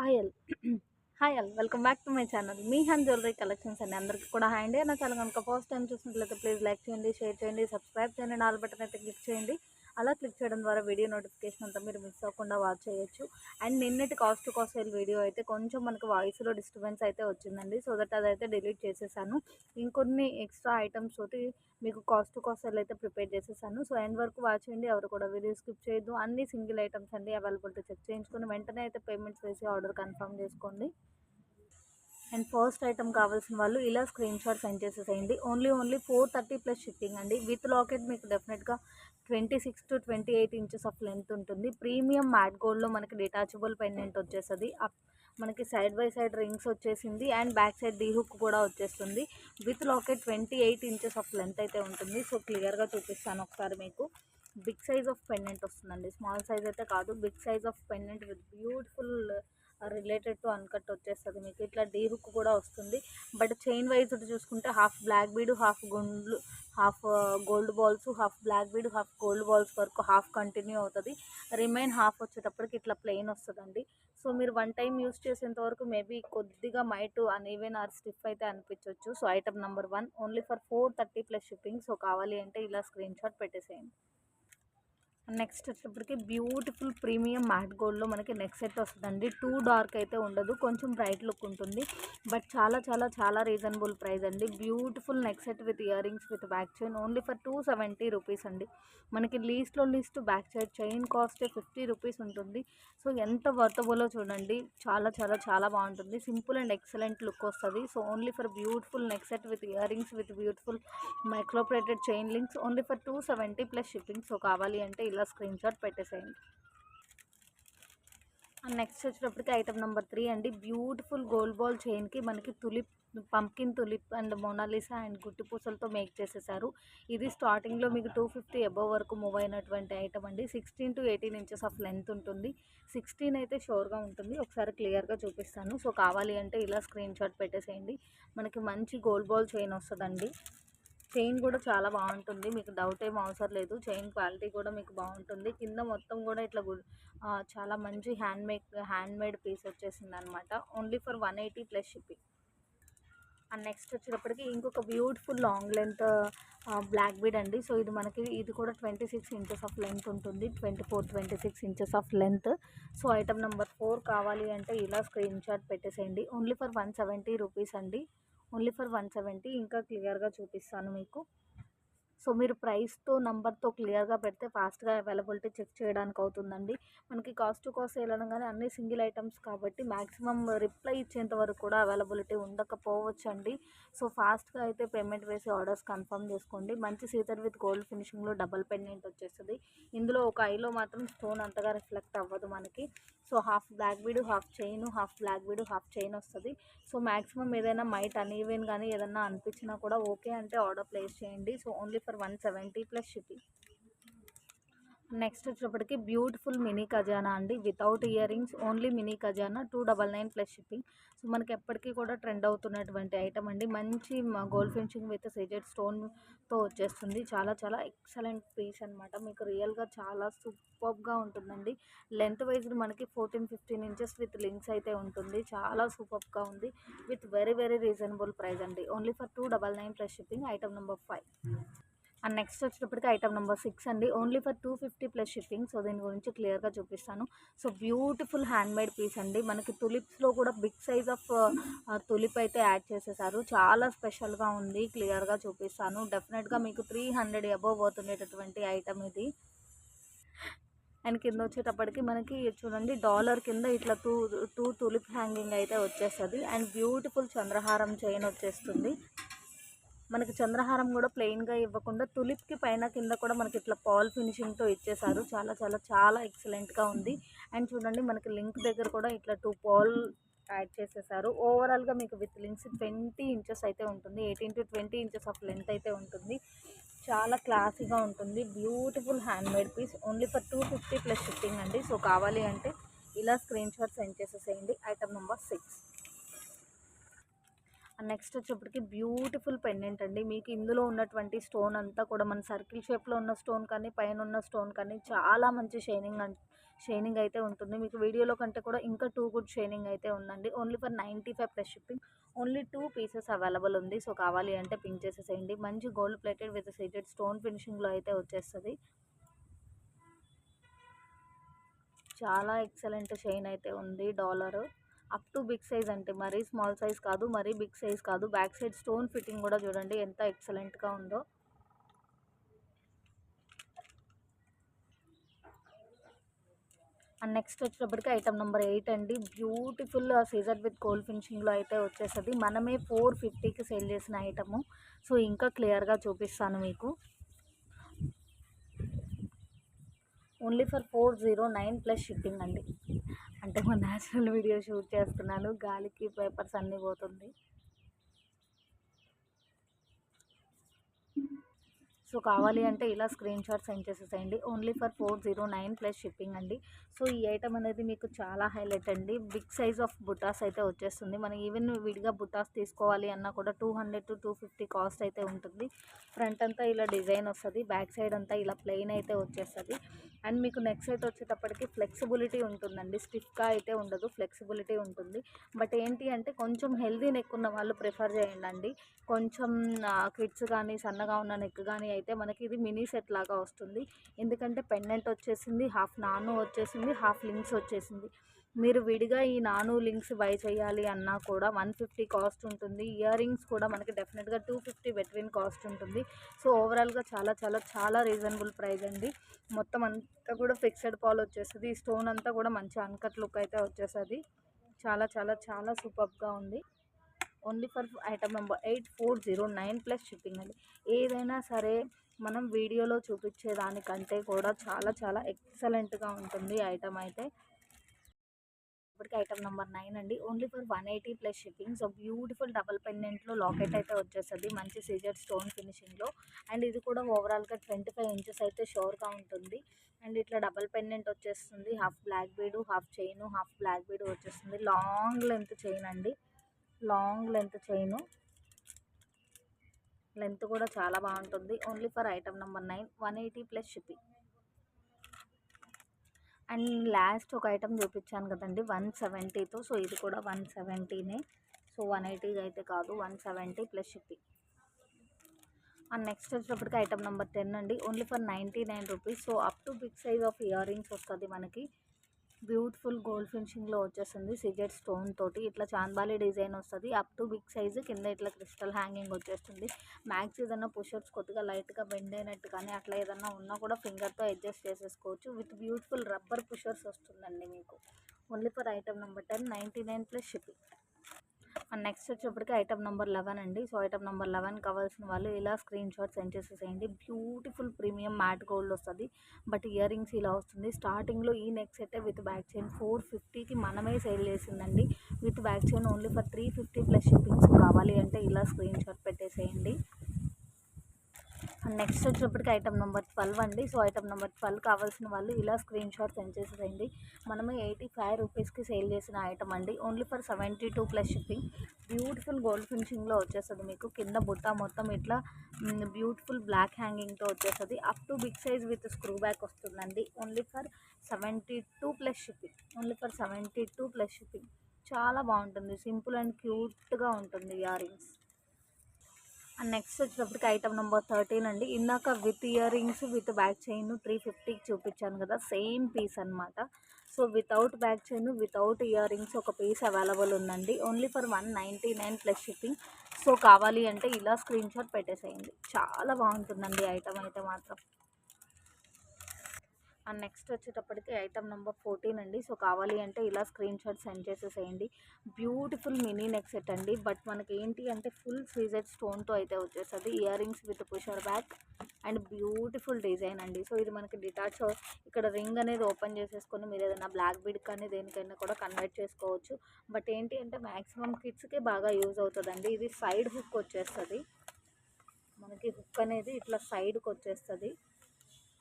Hi all hi all welcome back to my channel me hand jewellery collections అండి. అందరికీ కూడా hi అండి. నా ఛానల్ కనుక ఫస్ట్ టైం చూసినట్లయితే ప్లీజ్ లైక్ చేయండి, షేర్ చేయండి, సబ్స్క్రైబ్ చేయండి, ఆల్ బటన్ అయితే క్లిక్ చేయండి. అలా క్లిక్ చేయడం ద్వారా వీడియో నోటిఫికేషన్ అంతా మీరు మిస్ అవ్వకుండా వాచ్ చేయొచ్చు. అండ్ నిన్నటి cost to cost sale video అయితే కొంచెం మనకు వాయిస్లో డిస్టర్బెన్స్ అయితే వచ్చిందండి. సో దట్ అదైతే డిలీట్ చేసేసాను. ఇంకొన్ని ఎక్స్ట్రా ఐటమ్స్ తోటి మీకు కాస్ట్ టు కాస్ట్ సేల్ అయితే ప్రిపేర్ చేసేసాను. సో ఎండ్ వరకు వాచ్ చేయండి. ఎవరు కూడా వీడియో స్కిప్ చేయొద్దు. అన్ని సింగిల్ ఐటమ్స్ అండి. అవైలబిలిటీ చెక్ చేయించుకొని వెంటనే అయితే పేమెంట్స్ వేసి ఆర్డర్ కన్ఫర్మ్ చేసుకోండి. అండ్ ఫస్ట్ ఐటమ్ కావాల్సిన వాళ్ళు ఇలా స్క్రీన్ షాట్ సెండ్ చేసేసేయండి. ఓన్లీ 430 ప్లస్ షిప్పింగ్ అండి. విత్ లాకెట్ మీకు డెఫినెట్గా 26 to 28 ఇంచెస్ ఆఫ్ లెంత్ ఉంటుంది. ప్రీమియం మ్యాట్ గోల్డ్లో మనకి డిటాచబుల్ పెండెంట్ వచ్చేస్తుంది. మనకి సైడ్ బై సైడ్ రింగ్స్ వచ్చేసింది and back side D hook కూడా వచ్చేస్తుంది. With locket 28 inches of length అయితే ఉంటుంది. సో క్లియర్గా చూపిస్తాను ఒకసారి మీకు. బిగ్ సైజ్ ఆఫ్ పెండెంట్ వస్తుందండి. స్మాల్ సైజ్ అయితే కాదు, big size of pendant with beautiful related to uncut వచ్చేస్తుంది. మీకు ఇట్లా డీ హుక్ కూడా వస్తుంది. బట్ చైన్ వైజ్ చూసుకుంటే హాఫ్ బ్లాక్ బీడ్, హాఫ్ గుండ్లు, half gold balls, half black bead, half gold balls వరకు హాఫ్ కంటిన్యూ అవుతుంది. రిమైన్ హాఫ్ వచ్చేటప్పటికి ఇట్లా ప్లెయిన్ వస్తుందండి. సో మీరు వన్ టైం యూస్ చేసేంత వరకు మేబీ కొద్దిగా మైట్ అన్ఈవెన్ ఆర్ స్టిఫ్ అయితే అనిపించవచ్చు. So item number 1 only for 430 plus shipping. So కావాలి అంటే ఇలా స్క్రీన్ షాట్ పెట్టేసేయండి. నెక్స్ట్ వచ్చేటప్పటికి బ్యూటిఫుల్ ప్రీమియం మ్యాట్ గోల్డ్లో మనకి నెక్ సెట్ వస్తుందండి. టూ డార్క్ అయితే ఉండదు, కొంచెం బ్రైట్ లుక్ ఉంటుంది. బట్ చాలా చాలా చాలా రీజనబుల్ ప్రైస్ అండి. Beautiful neck set with ear rings with back chain only for 270 rupees అండి. మనకి least back side chain cost 50 rupees ఉంటుంది. సో ఎంత వర్తబుల్లో చూడండి. చాలా చాలా చాలా బాగుంటుంది. సింపుల్ అండ్ ఎక్సలెంట్ లుక్ వస్తుంది. So only for beautiful neck set with ear rings with beautiful microplated chain links only for 270 plus shipping. So కావాలి అంటే ఇలా స్క్రీన్ షాట్ పెట్టేసేయండి. నెక్స్ట్ వచ్చేటప్పటికి ఐటమ్ నెంబర్ 3 అండి. బ్యూటిఫుల్ గోల్డ్ బాల్ చైన్కి మనకి tulip, pumpkin tulip and Mona Lisa and గుట్టి పూసలతో మేక్ చేసేసారు. ఇది స్టార్టింగ్లో మీకు 250 అబవ్ వరకు మూవ్ అయినటువంటి ఐటమ్ అండి. 16 to 18 ఇంచెస్ ఆఫ్ లెంత్ ఉంటుంది. 16 అయితే షోర్గా ఉంటుంది. ఒకసారి క్లియర్గా చూపిస్తాను. సో కావాలి అంటే ఇలా స్క్రీన్ షాట్ పెట్టేసేయండి. మనకి మంచి గోల్డ్ బాల్ చైన్ వస్తుందండి. చైన్ కూడా చాలా బాగుంటుంది. మీకు డౌట్ ఏం అవసరం లేదు. చైన్ క్వాలిటీ కూడా మీకు బాగుంటుంది. కింద మొత్తం కూడా ఇట్లా చాలా మంచి హ్యాండ్ మేడ్ పీస్ వచ్చేసింది అనమాట. Only for 180 plus shipping. And next వచ్చేటప్పటికి ఇంకొక beautiful long length black bead అండి. సో ఇది కూడా 26 ఇంచెస్ ఆఫ్ లెంత్ ఉంటుంది. 26 inches of length. So item number 4 కావాలి అంటే ఇలా స్క్రీన్ షాట్ పెట్టేసేయండి. ఓన్లీ ఫర్ 170 రూపీస్ అండి. Only for 170. ఇంకా క్లియర్గా చూపిస్తాను మీకు. సో మీరు ప్రైస్తో నంబర్తో క్లియర్గా పెడితే ఫాస్ట్గా అవైలబిలిటీ చెక్ చేయడానికి అవుతుందండి. మనకి కాస్ట్ టు కాస్ట్ సేల్ అనగానే అన్ని సింగిల్ ఐటమ్స్ కాబట్టి మ్యాక్సిమం రిప్లై ఇచ్చేంత వరకు కూడా అవైలబిలిటీ ఉండకపోవచ్చు అండి. సో ఫాస్ట్గా అయితే పేమెంట్ వేసి ఆర్డర్స్ కన్ఫర్మ్ చేసుకోండి. మంచి సీజర్ విత్ గోల్డ్ ఫినిషింగ్లో డబల్ పెండెంట్ వచ్చేస్తుంది. ఇందులో ఒక ఐలో మాత్రం స్టోన్ అంతగా రిఫ్లెక్ట్ అవ్వదు మనకి. So half black bead, half chain, half black bead, half chain వస్తుంది. సో మ్యాక్సిమం ఏదైనా మైట్ అన్ఈవెన్ కానీ ఏదైనా అనిపించినా కూడా ఓకే అంటే ఆర్డర్ ప్లేస్ చేయండి. So only for 170 plus shipping. Next వచ్చేటప్పటికి బ్యూటిఫుల్ మినీ ఖజానా అండి. Without ear rings only mini ఖజానా 299 ప్లస్ షిప్పింగ్. సో మనకి ఎప్పటికీ కూడా ట్రెండ్ అవుతున్నటువంటి ఐటమ్ అండి. మంచి గోల్డ్ ఫినిషింగ్ విత్ సీజెడ్ స్టోన్తో వచ్చేస్తుంది. చాలా చాలా ఎక్సలెంట్ పీస్ అనమాట. మీకు రియల్గా చాలా సూపర్గా ఉంటుందండి. లెంత్ వైజ్ మనకి 14-15 ఇంచెస్ విత్ లింక్స్ అయితే ఉంటుంది. చాలా సూపర్గా ఉంది. With very very reasonable price అండి. Only for 299 plus shipping. Item number 5. And next వచ్చేటప్పటికి ఐటమ్ నెంబర్ 6 అండి. Only for 250 plus shipping. So దీని గురించి క్లియర్గా చూపిస్తాను. సో బ్యూటిఫుల్ హ్యాండ్మేడ్ పీస్ అండి. మనకి తులిప్స్లో కూడా బిగ్ సైజ్ ఆఫ్ తులిప్ అయితే యాడ్ చేసేసారు. చాలా స్పెషల్గా ఉంది. క్లియర్గా చూపిస్తాను. డెఫినెట్గా మీకు 300 అబవ్ పోతుండేటటువంటి ఐటమ్ ఇది. అండ్ కింద వచ్చేటప్పటికి మనకి చూడండి డాలర్ కింద ఇట్లా టూ తులిప్ హ్యాంగింగ్ అయితే వచ్చేస్తుంది. అండ్ బ్యూటిఫుల్ చంద్రహారం చైన్ వచ్చేస్తుంది. మనకి చంద్రహారం కూడా ప్లెయిన్గా ఇవ్వకుండా తులిప్కి పైన కింద కూడా మనకి ఇట్లా పాల్ ఫినిషింగ్తో ఇచ్చేసారు. చాలా చాలా చాలా ఎక్సలెంట్గా ఉంది. అండ్ చూడండి మనకి లింక్ దగ్గర కూడా ఇట్లా 2 పాల్ యాడ్ చేసేసారు. ఓవరాల్గా మీకు విత్ లింక్స్ 20 ఇంచెస్ అయితే ఉంటుంది. 18 to 20 ఇంచెస్ ఆఫ్ లెంత్ అయితే ఉంటుంది. చాలా క్లాసీగా ఉంటుంది. Beautiful handmade piece. Only for 250 plus shipping అండి. సో కావాలి అంటే ఇలా స్క్రీన్ షాట్ సెండ్ చేసేసేయండి. Item number 6. నెక్స్ట్ వచ్చేప్పటికి బ్యూటిఫుల్ పెండెంట్ అండి. మీకు ఇందులో ఉన్నటువంటి స్టోన్ అంతా కూడా మన సర్కిల్ షేప్లో ఉన్న స్టోన్ కానీ పైన ఉన్న స్టోన్ కానీ చాలా మంచి షైనింగ్ అయితే ఉంటుంది. మీకు వీడియోలో కంటే కూడా ఇంకా టూ గుడ్ షైనింగ్ అయితే ఉందండి. Only for 95 plus shipping. Only 2 pieces available ఉంది. సో కావాలి అంటే పింక్ చేసేసేయండి. మంచి gold plated with seated stone ఫినిషింగ్లో అయితే వచ్చేస్తుంది. చాలా ఎక్సలెంట్ షైన్ అయితే ఉంది dollar. Up to big size అంటే మరీ స్మాల్ సైజ్ కాదు, మరీ బిగ్ సైజ్ కాదు. బ్యాక్ సైడ్ స్టోన్ ఫిట్టింగ్ కూడా చూడండి ఎంత ఎక్సలెంట్గా ఉందో. అండ్ నెక్స్ట్ వచ్చేటప్పటికి ఐటమ్ నెంబర్ 8 అండి. బ్యూటిఫుల్ సీజర్ విత్ గోల్డ్ ఫినిషింగ్లో అయితే వచ్చేస్తుంది. మనమే 450కి సేల్ చేసిన ఐటము. సో ఇంకా క్లియర్గా చూపిస్తాను మీకు. ఓన్లీ ఫర్ 409 ప్లస్ షిప్పింగ్ అండి. అంటే మా న్యాచురల్ వీడియో షూట్ చేస్తున్నాను, గాలికి పేపర్స్ అన్నీ పోతుంది. సో కావాలి అంటే ఇలా స్క్రీన్ షాట్ సెండ్ చేసేసేయండి. ఓన్లీ ఫర్ 409 ప్లస్ షిప్పింగ్ అండి. సో ఈ ఐటమ్ అనేది మీకు చాలా హైలైట్ అండి. బిగ్ సైజ్ ఆఫ్ బుటాస్ అయితే వచ్చేస్తుంది. మనం ఈవెన్ విడిగా బుటాస్ తీసుకోవాలి అన్నా కూడా 200 to 250 కాస్ట్ అయితే ఉంటుంది. ఫ్రంట్ అంతా ఇలా డిజైన్ వస్తుంది, బ్యాక్ సైడ్ అంతా ఇలా ప్లెయిన్ అయితే వచ్చేస్తుంది. అండ్ మీకు నెక్ సైడ్ వచ్చేటప్పటికి ఫ్లెక్సిబిలిటీ ఉంటుందండి. స్టిఫ్గా అయితే ఉండదు, ఫ్లెక్సిబిలిటీ ఉంటుంది. బట్ ఏంటి అంటే కొంచెం హెల్దీ నెక్ ఉన్న వాళ్ళు ప్రిఫర్ చేయండి. కొంచెం కిడ్స్ కానీ సన్నగా ఉన్న నెక్ కానీ అయితే మనకి ఇది మినీ సెట్ లాగా వస్తుంది. ఎందుకంటే పెండెంట్ వచ్చేసింది, హాఫ్ నాను వచ్చేసింది, హాఫ్ లింక్స్ వచ్చేసింది. మీరు విడిగా ఈ నాను లింక్స్ బై చేయాలి అన్నా కూడా 150 కాస్ట్ ఉంటుంది. ఇయర్ రింగ్స్ కూడా మనకి డెఫినెట్గా 250 బిట్వీన్ కాస్ట్ ఉంటుంది. సో ఓవరాల్గా చాలా చాలా చాలా రీజనబుల్ ప్రైస్ అండి. మొత్తం అంతా కూడా ఫిక్స్డ్ పాల్ వచ్చేస్తుంది. ఈ స్టోన్ అంతా కూడా మంచి అన్కట్ లుక్ అయితే వచ్చేస్తుంది. చాలా చాలా చాలా సూపర్గా ఉంది. Only for item number 8, 409 plus shipping అండి. ఏదైనా సరే మనం వీడియోలో చూపించేదానికంటే కూడా చాలా చాలా ఎక్సలెంట్గా ఉంటుంది ఐటమ్ అయితే. ఇప్పటికి ఐటమ్ నెంబర్ 9 అండి. Only for 180 plus shipping. So beautiful double పెండెంట్లో లాకెట్ అయితే వచ్చేస్తుంది మంచి సీజర్ స్టోన్ ఫినిషింగ్లో. అండ్ ఇది కూడా ఓవరాల్గా 25 ఇంచెస్ అయితే షోర్గా ఉంటుంది. అండ్ ఇట్లా డబల్ పెండెంట్ వచ్చేస్తుంది. Half black bead, half chain, half black bead వచ్చేస్తుంది. లాంగ్ లెంత్ చైన్ అండి, లాంగ్ లెంత్ చైను. లెంత్ కూడా చాలా బాగుంటుంది. Only for item number 9, 180 plus shipping. And last ఒక ఐటమ్ చూపించాను కదండి 170తో. సో ఇది కూడా 170నే. సో 180 అయితే కాదు, 170 ప్లస్ షిప్పింగ్. అండ్ నెక్స్ట్ వచ్చేటప్పటికి ఐటమ్ నెంబర్ 10 అండి. Only for 99 rupees. So up to big size of ear rings వస్తుంది మనకి. బ్యూటిఫుల్ గోల్డ్ ఫినిషింగ్లో వచ్చేస్తుంది. సిజెడ్ స్టోన్ తోటి ఇట్లా చాంబాలి డిజైన్ వస్తుంది. అప్ టు బిగ్ సైజు, కింద ఇట్లా క్రిస్టల్ హ్యాంగింగ్ వచ్చేస్తుంది. మ్యాక్స్ ఏదన్నా పుషప్స్ కొద్దిగా లైట్గా బెండ్ అయినట్టు కానీ అట్లా ఏదన్నా ఉన్నా కూడా ఫింగర్తో అడ్జస్ట్ చేసేసుకోవచ్చు. విత్ బ్యూటిఫుల్ రబ్బర్ పుషర్స్ వస్తుందండి మీకు. Only for item number 10, 99 plus shipping. And next వచ్చేప్పటికి ఐటమ్ నెంబర్ 11 అండి. సో ఐటమ్ నెంబర్ 11 కావాల్సిన వాళ్ళు ఇలా స్క్రీన్ షాట్ సెండ్ చేసేసేయండి. బ్యూటిఫుల్ ప్రీమియం మ్యాట్ గోల్డ్ వస్తుంది. బట్ ఇయర్ రింగ్స్ ఇలా వస్తుంది. స్టార్టింగ్లో ఈ neck set with back chain 450కి మనమే సేల్ చేసిందండి. With back chain only for 350 plus shippings. కావాలి అంటే ఇలా స్క్రీన్ షాట్ పెట్టేసేయండి. అండ్ నెక్స్ట్ వచ్చేటప్పటికి ఐటమ్ నెంబర్ 12 అండి. సో ఐటమ్ నెంబర్ 12 కావాల్సిన వాళ్ళు ఇలా స్క్రీన్ షాట్ సెండ్ చేసేయండి. మనము 85 రూపీస్కి సేల్ చేసిన ఐటమ్ అండి. Only for 72 plus shipping. Beautiful gold ఫినిషింగ్లో వచ్చేస్తుంది మీకు. కింద బుట్ట మొత్తం ఇట్లా బ్యూటిఫుల్ బ్లాక్ హ్యాంగింగ్తో వచ్చేస్తుంది. Up to big size with screw back వస్తుందండి. Only for 72 plus shipping. Only for 72 plus shipping. చాలా బాగుంటుంది, సింపుల్ అండ్ క్యూట్గా ఉంటుంది ఇయర్ రింగ్స్. అండ్ నెక్స్ట్ వచ్చేటప్పటికి ఐటమ్ నెంబర్ 13 అండి. ఇందాక with ear rings with back chain 350కి చూపించాను కదా, సేమ్ పీస్ అనమాట. So without back chain, without ear rings ఒక పీస్ అవైలబుల్ ఉందండి. Only for 199 plus shipping. So కావాలి అంటే ఇలా స్క్రీన్ షాట్ పెట్టేసేయండి. చాలా బాగుంటుందండి ఐటమ్ అయితే మాత్రం. అండ్ నెక్స్ట్ వచ్చేటప్పటికి ఐటమ్ నెంబర్ 14 అండి. సో కావాలి అంటే ఇలా స్క్రీన్ షాట్ సెండ్ చేసేసేయండి. బ్యూటిఫుల్ మినీ నెక్ సెట్ అండి. బట్ మనకి ఏంటి అంటే ఫుల్ సీజెడ్ స్టోన్తో అయితే వచ్చేస్తుంది. Ear rings with pusher back and beautiful design అండి. సో ఇది మనకి డిటాచ్, ఇక్కడ రింగ్ అనేది ఓపెన్ చేసేసుకొని మీరు ఏదైనా బ్లాక్ బీడ్ కానీ దేనికైనా కూడా కన్వర్ట్ చేసుకోవచ్చు. బట్ ఏంటి అంటే మ్యాక్సిమం కిడ్స్కే బాగా యూజ్ అవుతుందండి. ఇది సైడ్ హుక్ వచ్చేస్తుంది మనకి. హుక్ అనేది ఇట్లా సైడ్కి వచ్చేస్తుంది.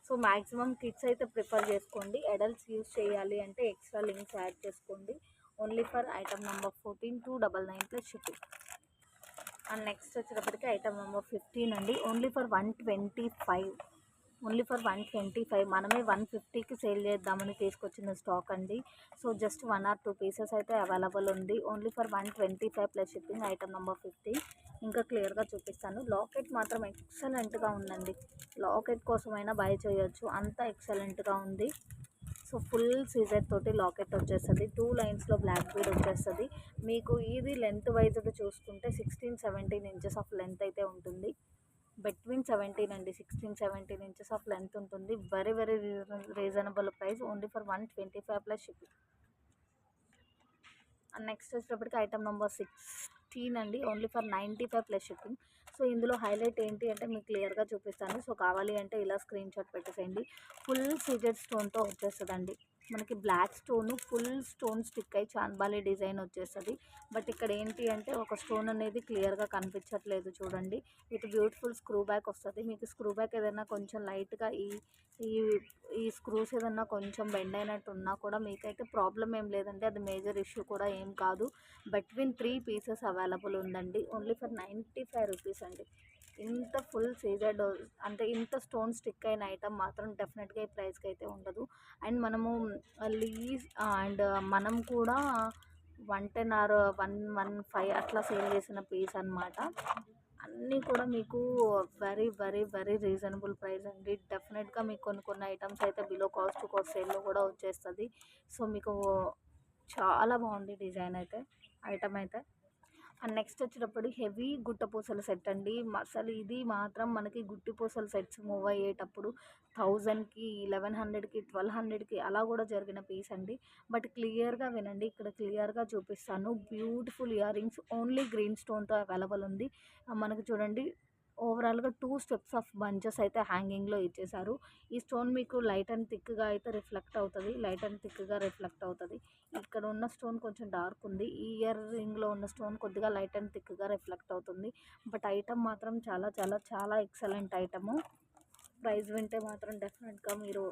సో మ్యాక్సిమం కిడ్స్ అయితే ప్రిఫర్ చేసుకోండి. అడల్ట్స్ యూజ్ చేయాలి అంటే ఎక్స్ట్రా లింక్స్ యాడ్ చేసుకోండి. Only for item number 14, 299 plus shipping. And next వచ్చేటప్పటికి ఐటమ్ నెంబర్ 15 అండి. Only for 125. Only for 125. మనమే 150కి సేల్ చేద్దామని తీసుకొచ్చిన స్టాక్ అండి. సో జస్ట్ 1 or 2 పీసెస్ అయితే అవైలబుల్ ఉంది. Only for 125 plus shipping. Item number 50. ఇంకా క్లియర్గా చూపిస్తాను. లాకెట్ మాత్రం ఎక్సలెంట్గా ఉందండి. లాకెట్ కోసమైనా బై చేయొచ్చు, అంత ఎక్సలెంట్గా ఉంది. సో ఫుల్ సీజర్ తోటి లాకెట్ వచ్చేస్తుంది. 2 లైన్స్లో బ్లాక్ బీడ్ వచ్చేస్తుంది. మీకు ఇది లెంత్ వైజ్గా చూసుకుంటే 16-17 ఇంచెస్ ఆఫ్ లెంత్ అయితే ఉంటుంది. బిట్వీన్ 17 అండి, 16-17 ఇంచెస్ ఆఫ్ లెంత్ ఉంటుంది. Very very reasonable price. Only for 125 plus shipping. And next వచ్చేటప్పటికి ఐటమ్ నెంబర్ 16 అండి. Only for 95 plus shipping. So ఇందులో హైలైట్ ఏంటి అంటే మీకు క్లియర్గా చూపిస్తాను. సో కావాలి అంటే ఇలా స్క్రీన్ షాట్ పెట్టేసేయండి. ఫుల్ సీజెడ్ స్టోన్తో వచ్చేస్తుందండి. మనకి black stone full stone stick అయ్యి చాన్బాలి డిజైన్ వచ్చేస్తుంది. బట్ ఇక్కడ ఏంటి అంటే ఒక స్టోన్ అనేది క్లియర్గా కనిపించట్లేదు చూడండి. విత్ బ్యూటిఫుల్ స్క్రూ బ్యాక్ వస్తుంది. మీకు స్క్రూ బ్యాక్ ఏదైనా కొంచెం లైట్గా ఈ ఈ స్క్రూస్ ఏదన్నా కొంచెం బెండ్ అయినట్టు ఉన్నా కూడా మీకైతే ప్రాబ్లం ఏం లేదండి. అది మేజర్ ఇష్యూ కూడా ఏం కాదు. బిట్వీన్ 3 పీసెస్ అవైలబుల్ ఉందండి. ఓన్లీ ఫర్ 95 రూపీస్ అండి. ఇంత ఫుల్ సీజెడ్ అంటే ఇంత స్టోన్ స్టిక్ అయిన ఐటమ్ మాత్రం డెఫినెట్గా ఈ ప్రైస్కి అయితే ఉండదు. అండ్ మనము లీజ్ అండ్ మనం కూడా 110 ఆర్ 115 అట్లా సేల్ చేసిన పీస్ అనమాట. అన్నీ కూడా మీకు very very very reasonable price అండి. డెఫినెట్గా మీకు కొన్ని ఐటమ్స్ అయితే బిలో కాస్ట్ సేల్లో కూడా వచ్చేస్తుంది. సో మీకు చాలా బాగుంది డిజైన్ అయితే, ఐటమ్ అయితే. అండ్ నెక్స్ట్ వచ్చేటప్పుడు హెవీ గుట్టపూసల సెట్ అండి. అసలు ఇది మాత్రం మనకి గుట్టిపూసల సెట్స్ మూవ్ అయ్యేటప్పుడు 1000కి 1100కి 1200కి అలా కూడా జరిగిన పీస్ అండి. బట్ క్లియర్గా వినండి, ఇక్కడ క్లియర్గా చూపిస్తాను. Beautiful ear rings only green స్టోన్తో అవైలబుల్ ఉంది. మనకు చూడండి ఓవరాల్గా 2 స్టెప్స్ ఆఫ్ బంచెస్ అయితే హ్యాంగింగ్లో ఇచ్చేసారు. ఈ స్టోన్ మీకు లైట్ అండ్ థిక్గా అయితే రిఫ్లెక్ట్ అవుతుంది. లైట్ అండ్ థిక్గా రిఫ్లెక్ట్ అవుతుంది. ఇక్కడ ఉన్న స్టోన్ కొంచెం డార్క్ ఉంది. ఈ ఇయర్ రింగ్లో ఉన్న స్టోన్ కొద్దిగా లైట్ అండ్ థిక్గా రిఫ్లెక్ట్ అవుతుంది. బట్ ఐటమ్ మాత్రం చాలా చాలా చాలా ఎక్సలెంట్ ఐటము. ప్రైస్ వింటే మాత్రం డెఫినెట్గా మీరు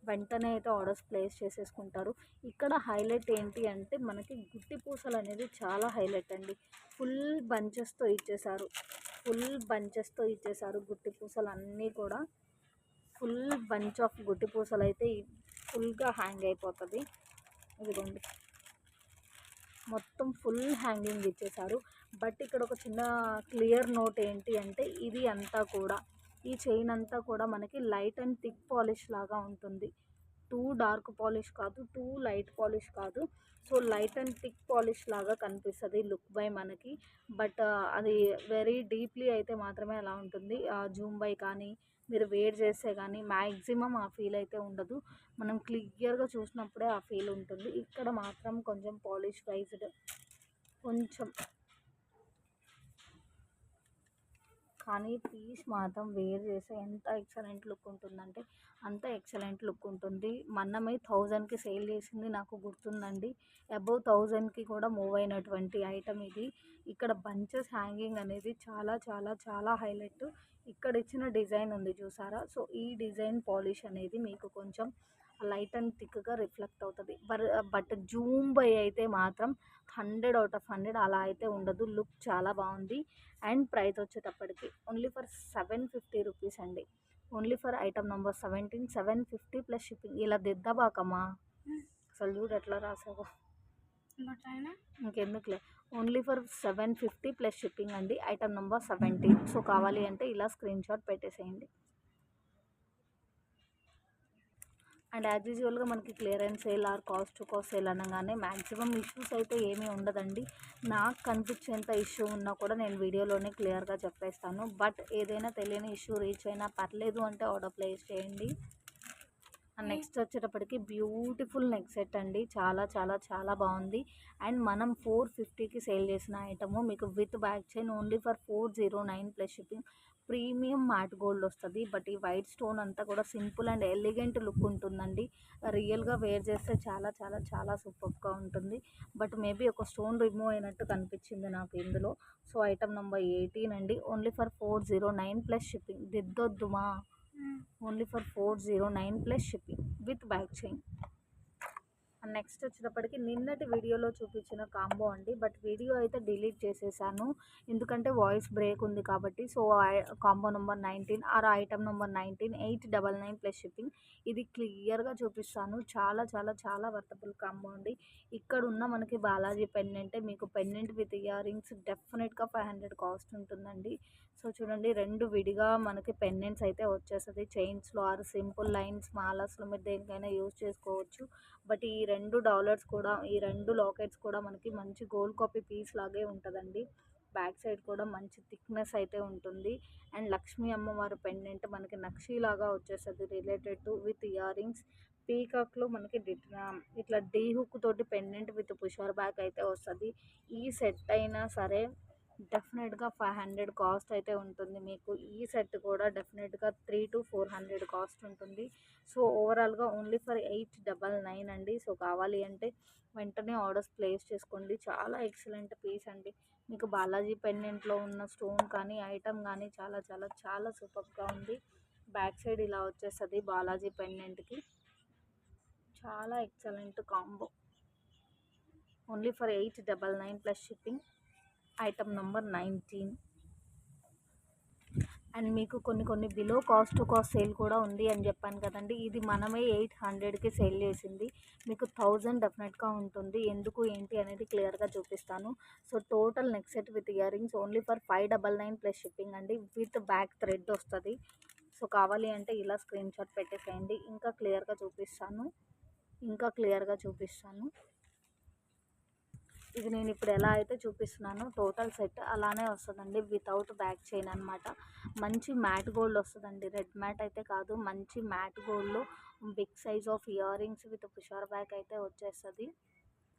వెంటనే అయితే ఆర్డర్స్ ప్లేస్ చేసేసుకుంటారు. ఇక్కడ హైలైట్ ఏంటి అంటే మనకి గుట్టి పూసలు అనేది చాలా హైలైట్ అండి. ఫుల్ బంచెస్తో ఇచ్చేసారు. గుట్టి పూసలు అన్నీ కూడా ఫుల్ బంచ్ ఆఫ్ గుట్టి పూసలు అయితే ఫుల్గా హ్యాంగ్ అయిపోతుంది. ఇదిగోండి మొత్తం ఫుల్ హ్యాంగింగ్ ఇచ్చేసారు. బట్ ఇక్కడ ఒక చిన్న క్లియర్ నోట్ ఏంటి అంటే ఇది అంతా కూడా ఈ చైన్ అంతా కూడా మనకి లైట్ అండ్ థిక్ పాలిష్ లాగా ఉంటుంది. 2 డార్క్ పాలిష్ కాదు, 2 లైట్ పాలిష్ కాదు. So light and thick polish లాగా కనిపిస్తుంది లుక్ బై మనకి. బట్ అది వెరీ డీప్లీ అయితే మాత్రమే అలా ఉంటుంది. జూమ్ బై కానీ మీరు వేర్ చేస్తే కానీ మ్యాక్సిమం ఆ ఫీల్ అయితే ఉండదు. మనం క్లియర్గా చూసినప్పుడే ఆ ఫీల్ ఉంటుంది. ఇక్కడ మాత్రం కొంచెం పాలిష్ వైజ్డ్ కొంచెం, కానీ పీస్ మాత్రం వేర్ చేస్తే ఎంత ఎక్సలెంట్ లుక్ ఉంటుందంటే అంత ఎక్సలెంట్ లుక్ ఉంటుంది. మనమే 1000కి సేల్ చేసింది నాకు గుర్తుందండి. అబౌవ్ 1000కి కూడా మూవ్ అయినటువంటి ఐటమ్ ఇది. ఇక్కడ బంచెస్ హ్యాంగింగ్ అనేది చాలా చాలా చాలా హైలైట్. ఇక్కడ ఇచ్చిన డిజైన్ ఉంది చూసారా. సో ఈ డిజైన్ పాలిష్ అనేది మీకు కొంచెం లైట్ అండ్ థిక్గా రిఫ్లెక్ట్ అవుతుంది. బట్ జూమ్ బై అయితే మాత్రం 100 out of 100 అలా అయితే ఉండదు. లుక్ చాలా బాగుంది. అండ్ ప్రైస్ వచ్చేటప్పటికి ఓన్లీ ఫర్ 750 రూపీస్ అండి. Only for item number 17, 750 plus shipping. ఇలా దిద్దాబాకమ్మా, అసలు చూడు ఎట్లా రాసావో. ఇంకెందుకులే, ఓన్లీ ఫర్ 750 ప్లస్ షిప్పింగ్ అండి. Item number 17. సో కావాలి అంటే ఇలా స్క్రీన్ షాట్ పెట్టేసేయండి. అండ్ యాజ్ యూజువల్గా మనకి clearance sale are cost to cost sale అనగానే మ్యాక్సిమం ఇష్యూస్ అయితే ఏమీ ఉండదండి. నాకు కనిపించేంత ఇష్యూ ఉన్నా కూడా నేను వీడియోలోనే క్లియర్గా చెప్పేస్తాను. బట్ ఏదైనా తెలియని ఇష్యూ రీచ్ అయినా పర్లేదు అంటే ఆర్డర్ ప్లేస్ చేయండి. అండ్ నెక్స్ట్ వచ్చేటప్పటికి బ్యూటిఫుల్ నెక్ సెట్ అండి. చాలా చాలా చాలా బాగుంది. అండ్ మనం 450కి సేల్ చేసిన ఐటము మీకు with back chain only for 409 plus shipping. Premium matte gold వస్తుంది. బట్ ఈ వైట్ స్టోన్ అంతా కూడా సింపుల్ అండ్ ఎలిగెంట్ లుక్ ఉంటుందండి. రియల్గా వేర్ చేస్తే చాలా చాలా చాలా సూపర్గా ఉంటుంది. బట్ మేబీ ఒక స్టోన్ రిమూవ్ అయినట్టు కనిపించింది నాకు ఇందులో. సో ఐటమ్ నెంబర్ 18 అండి. Only for 409 plus shipping. దిద్దొద్దుమా, only for 409 plus shipping with back chain. Next వచ్చేటప్పటికి నిన్నటి వీడియోలో చూపించిన కాంబో అండి. బట్ వీడియో అయితే డిలీట్ చేసేసాను. ఎందుకంటే వాయిస్ బ్రేక్ ఉంది కాబట్టి. So, combo number 19 or item number 19 899 plus shipping. ఇది క్లియర్‌గా చూపిస్తాను. చాలా చాలా చాలా వర్తబుల్ కాంబో అండి. ఇక్కడున్న మనకి బాలాజీ పెండెంటే మీకు పెండెంట్ విత్ ఇయర్ రింగ్స్ డెఫినెట్‌గా 500 కాస్ట్ ఉంటుందండి. సో, చూడండి 2 విడిగా మనకి పెండెంట్స్ అయితే వచ్చేస్తది. చైన్స్‌లో ఆర్ సింపుల్ లైన్స్, మాలస్‌లో మీరు దేనికైనా యూజ్ చేసుకోవచ్చు. బట్ ఈ $2 కూడా, ఈ 2 లాకెట్స్ కూడా మనకి మంచి గోల్డ్ కాపీ పీస్ లాగే ఉంటదండి. బ్యాక్ సైడ్ కూడా మంచి థిక్‌నెస్ అయితే ఉంటుంది. అండ్ లక్ష్మీ అమ్మవారి పెండెంట్ మనకి నక్షీలాగా వచ్చేస్తది related to with earrings. పీకాక్‌లో మనకి ఇట్లా డీ హుక్ తోటి పెండెంట్ విత్ పుషర్ బ్యాక్ అయితే వస్తది. ఈ సెట్ అయినా సరే డెఫినెట్‌గా 500 కాస్ట్ అయితే ఉంటుంది మీకు. ఈ సెట్ కూడా డెఫినెట్‌గా 300-400 కాస్ట్ ఉంటుంది. సో, ఓవరాల్‌గా ఓన్లీ ఫర్ 899 అండి. సో, కావాలి అంటే వెంటనే ఆర్డర్స్ ప్లేస్ చేసుకోండి. చాలా ఎక్సలెంట్ పీస్ అండి. మీకు బాలాజీ పెండెంట్‌లో ఉన్న స్టోన్ కానీ, ఐటెమ్ కానీ చాలా చాలా చాలా సూపర్‌గా ఉంది. బ్యాక్ సైడ్ ఇలా వచ్చేస్తది బాలాజీ పెండెంట్‌కి. చాలా excellent combo. Only for 899 plus shipping. Item number 19. And మీకు కొన్ని below cost to cost sale కూడా ఉంది అని చెప్పాను కదండి. ఇది మనమే 800కి సేల్ చేసింది. మీకు 1000 డెఫినెట్గా ఉంటుంది. ఎందుకు ఏంటి అనేది క్లియర్గా చూపిస్తాను. So, total neck set with ear rings only for 599 plus shipping అండి. విత్ బ్యాక్ థ్రెడ్ వస్తుంది. సో, కావాలి అంటే ఇలా స్క్రీన్ షాట్ పెట్టేసేయండి. ఇంకా క్లియర్గా చూపిస్తాను. ఇది నేను ఇప్పుడు ఎలా అయితే చూపిస్తున్నానో టోటల్ సెట్ అలానే వస్తుందండి. వితౌట్ బ్యాక్ చైన్ అనమాట. మంచి మ్యాట్ గోల్డ్ వస్తుందండి. రెడ్ మ్యాట్ అయితే కాదు, మంచి మ్యాట్ గోల్డ్లో big size of ear rings with pusher back అయితే వచ్చేస్తుంది.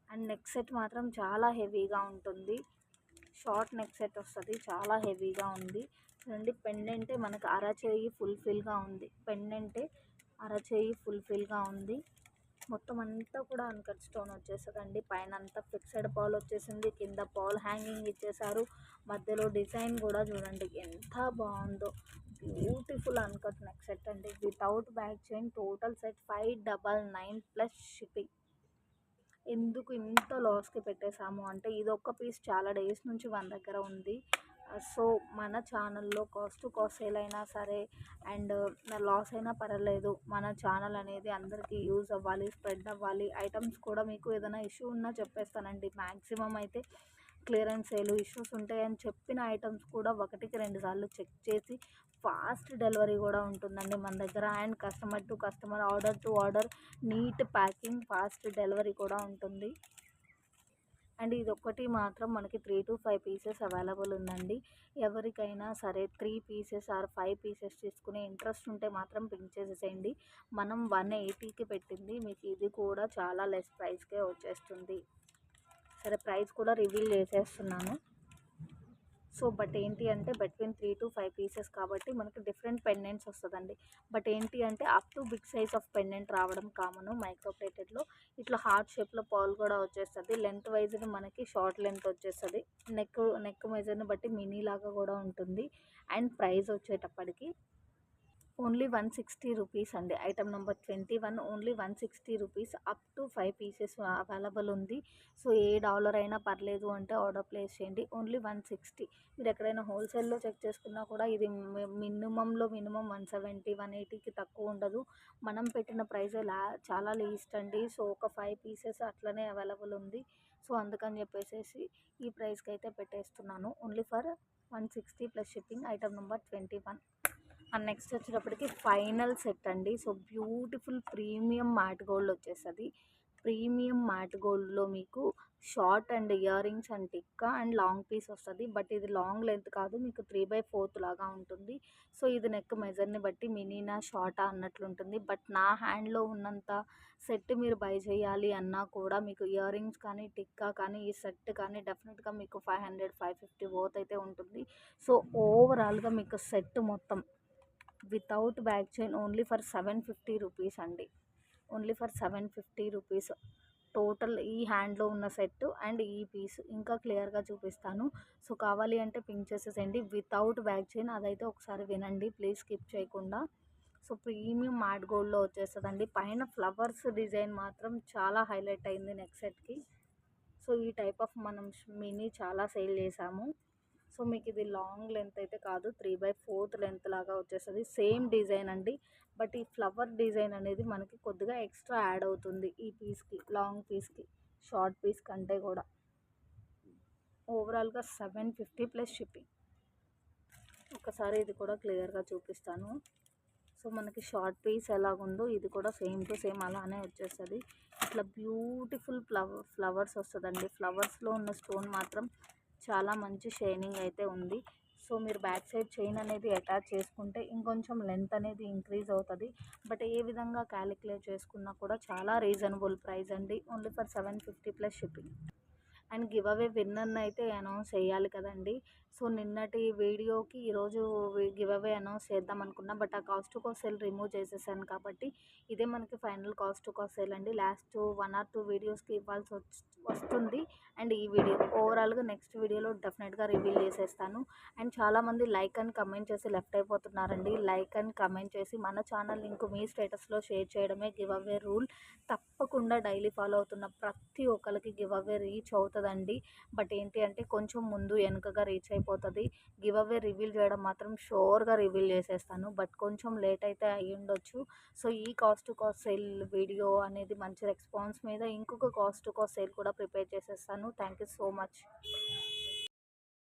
అండ్ నెక్ సెట్ మాత్రం చాలా హెవీగా ఉంటుంది. షార్ట్ నెక్ సెట్ వస్తుంది. చాలా హెవీగా ఉంది. చూడండి పెండెంటే మనకు అరచేయి ఫుల్ఫిల్గా ఉంది. మొత్తం అంతా కూడా అన్కట్ స్టోన్ వచ్చేస్తుందండి. పైన అంతా ఫిక్స్డ్ పాల్ వచ్చేసింది. కింద పాల్ హ్యాంగింగ్ ఇచ్చేసారు. మధ్యలో డిజైన్ కూడా చూడండి ఎంత బాగుందో. బ్యూటిఫుల్ అన్కట్ నెక్ సెట్ అండి. Without back chain total set 599 plus shipping. ఎందుకు ఇంత లాస్కి పెట్టేశాము అంటే ఇదొక్క పీస్ చాలా డేస్ నుంచి మన దగ్గర ఉంది. సో, మన ఛానల్లో కాస్ట్ టు కాస్ట్ సేల్ అయినా సరే అండ్ లాస్ అయినా పర్వాలేదు. మన ఛానల్ అనేది అందరికీ యూజ్ అవ్వాలి, స్ప్రెడ్ అవ్వాలి. ఐటమ్స్ కూడా మీకు ఏదైనా ఇష్యూ ఉన్నా చెప్పేస్తానండి. మ్యాక్సిమం అయితే క్లియరెన్స్ సేల్ ఇష్యూస్ ఉంటాయని చెప్పిన ఐటమ్స్ కూడా 1-2 సార్లు చెక్ చేసి ఫాస్ట్ డెలివరీ కూడా ఉంటుందండి మన దగ్గర. And customer to customer, order to order, neat packing, fast delivery కూడా ఉంటుంది. అండ్ ఇదొక్కటి మాత్రం మనకి 3-5 పీసెస్ అవైలబుల్ ఉందండి. ఎవరికైనా సరే 3 పీసెస్ ఆర్ 5 పీసెస్ తీసుకునే ఇంట్రెస్ట్ ఉంటే మాత్రం పింక్ చేసేసేయండి. మనం 180కి పెట్టింది మీకు ఇది కూడా చాలా లెస్ ప్రైస్కే వచ్చేస్తుంది. సరే, ప్రైస్ కూడా రివీల్ చేసేస్తున్నాను. సో, బట్ ఏంటి అంటే బిట్వీన్ 3-5 పీసెస్ కాబట్టి మనకి డిఫరెంట్ పెండెంట్స్ వస్తుందండి. బట్ ఏంటి అంటే up to big size of pendant రావడం కామను. మైక్రో ప్లేటెడ్లో ఇట్లా హార్ట్ షేప్లో పాల్ కూడా వచ్చేస్తుంది. లెంత్ వైజ్గా మనకి షార్ట్ లెంత్ వచ్చేస్తుంది. నెక్ మెజర్ని బట్టి మినీ లాగా కూడా ఉంటుంది. అండ్ ప్రైస్ వచ్చేటప్పటికి ఓన్లీ 160 రూపీస్ అండి. Item number 21 only 160 rupees. Up to 5 pieces available ఉంది. సో, ఏ డాలర్ అయినా పర్లేదు అంటే ఆర్డర్ ప్లేస్ చేయండి. ఓన్లీ 160. మీరు ఎక్కడైనా హోల్సేల్లో చెక్ చేసుకున్నా కూడా ఇది మినిమం 170-180కి తక్కువ ఉండదు. మనం పెట్టిన ప్రైస్ చాలా లీస్ట్ అండి. సో, ఒక 5 పీసెస్ అట్లనే అవైలబుల్ ఉంది. సో, అందుకని చెప్పేసి ఈ ప్రైస్కి అయితే పెట్టేస్తున్నాను. Only for 160 plus shipping. Item number 21. And next వచ్చేటప్పటికి ఫైనల్ సెట్ అండి. So, beautiful premium matte gold వచ్చేస్తుంది. ప్రీమియం మ్యాట్ గోల్డ్లో మీకు short and ear rings and tikka and long piece వస్తుంది. బట్ ఇది లాంగ్ లెంత్ కాదు, మీకు 3/4 లాగా ఉంటుంది. సో, ఇది నెక్ మెజర్ని బట్టి మినీనా షార్టా అన్నట్లుంటుంది. బట్ నా హ్యాండ్లో ఉన్నంత సెట్ మీరు బై చేయాలి అన్నా కూడా మీకు ఇయర్ రింగ్స్ కానీ, టిక్కా కానీ, ఈ సెట్ కానీ డెఫినెట్గా మీకు 500-550 వర్త్ అయితే ఉంటుంది. సో, ఓవరాల్గా మీకు సెట్ మొత్తం without back chain only for 750 rupees అండి. ఓన్లీ ఫర్ 750 రూపీస్ టోటల్ ఈ హ్యాండ్లో ఉన్న సెట్ అండ్ ఈ పీస్. ఇంకా క్లియర్గా చూపిస్తాను. సో, కావాలి అంటే పింక్ చేసేసేయండి. వితౌట్ బ్యాక్ చైన్ అదైతే ఒకసారి వినండి ప్లీజ్, స్కిప్ చేయకుండా. సో ప్రీమియం మ్యాట్ గోల్డ్లో వచ్చేస్తుందండి. పైన ఫ్లవర్స్ డిజైన్ మాత్రం చాలా హైలైట్ అయింది నెక్ సెట్కి. సో ఈ టైప్ ఆఫ్ మనం మినీ చాలా సేల్ చేసాము. సో మీకు ఇది లాంగ్ లెంత్ అయితే కాదు, 3/4 లెంత్ లాగా వచ్చేస్తుంది. సేమ్ డిజైన్ అండి, బట్ ఈ ఫ్లవర్ డిజైన్ అనేది మనకి కొద్దిగా ఎక్స్ట్రా యాడ్ అవుతుంది ఈ పీస్కి, లాంగ్ పీస్కి షార్ట్ పీస్ కంటే కూడా. ఓవరాల్గా 750 ప్లస్ షిప్పింగ్. ఒకసారి ఇది కూడా క్లియర్గా చూపిస్తాను. సో మనకి షార్ట్ పీస్ ఎలాగుందో ఇది కూడా సేమ్ టు సేమ్ అలానే వచ్చేస్తుంది. ఇట్లా బ్యూటిఫుల్ ఫ్లవర్స్ వస్తుందండి. ఫ్లవర్స్లో ఉన్న స్టోన్ మాత్రం చాలా మంచి షైనింగ్ అయితే ఉంది. సో మీరు బ్యాక్ సైడ్ చైన్ అనేది అటాచ్ చేసుకుంటే ఇంకొంచెం లెంత్ అనేది ఇంక్రీజ్ అవుతుంది. బట్ ఏ విధంగా క్యాలిక్యులేట్ చేసుకున్నా కూడా చాలా రీజనబుల్ ప్రైస్ అండి. Only for 750 plus shipping. And giveaway విన్నర్ని అయితే అనౌన్స్ చేయాలి కదండి. సో నిన్నటి వీడియోకి ఈరోజు గివ్ అవే అనౌన్స్ చేద్దాం అనుకున్నా, బట్ ఆ cost to cost sale remove చేసేసాను కాబట్టి ఇదే మనకి final cost to cost sale అండి. లాస్ట్ 1 or 2 వీడియోస్కి ఇవ్వాల్సి వస్తుంది. అండ్ ఈ వీడియో ఓవరాల్గా నెక్స్ట్ వీడియోలో డెఫినెట్గా రివీల్ చేసేస్తాను. అండ్ చాలామంది లైక్ అండ్ కమెంట్ చేసి లెఫ్ట్ అయిపోతున్నారండి. లైక్ అండ్ కమెంట్ చేసి మన ఛానల్ లింక్ మీ స్టేటస్లో షేర్ చేయడమే గివ్ అవే రూల్. తప్పకుండా డైలీ ఫాలో అవుతున్న ప్రతి ఒక్కరికి గివ్ అవే రీచ్ అవుతుందండి. బట్ ఏంటి అంటే కొంచెం ముందు వెనుకగా రీచ్ అయిపోతుంది. గివ్ అవే రివీల్ చేయడం మాత్రం షూర్గా రివీల్ చేసేస్తాను, బట్ కొంచెం లేట్ అయితే అయ్యి ఉండొచ్చు. సో ఈ cost to cost sale video అనేది మంచి రెస్పాన్స్ మీద ఇంకొక కాస్ట్ టు కాస్ట్ సేల్ కూడా ప్రిపేర్ చేసేస్తాను. Thank you so much.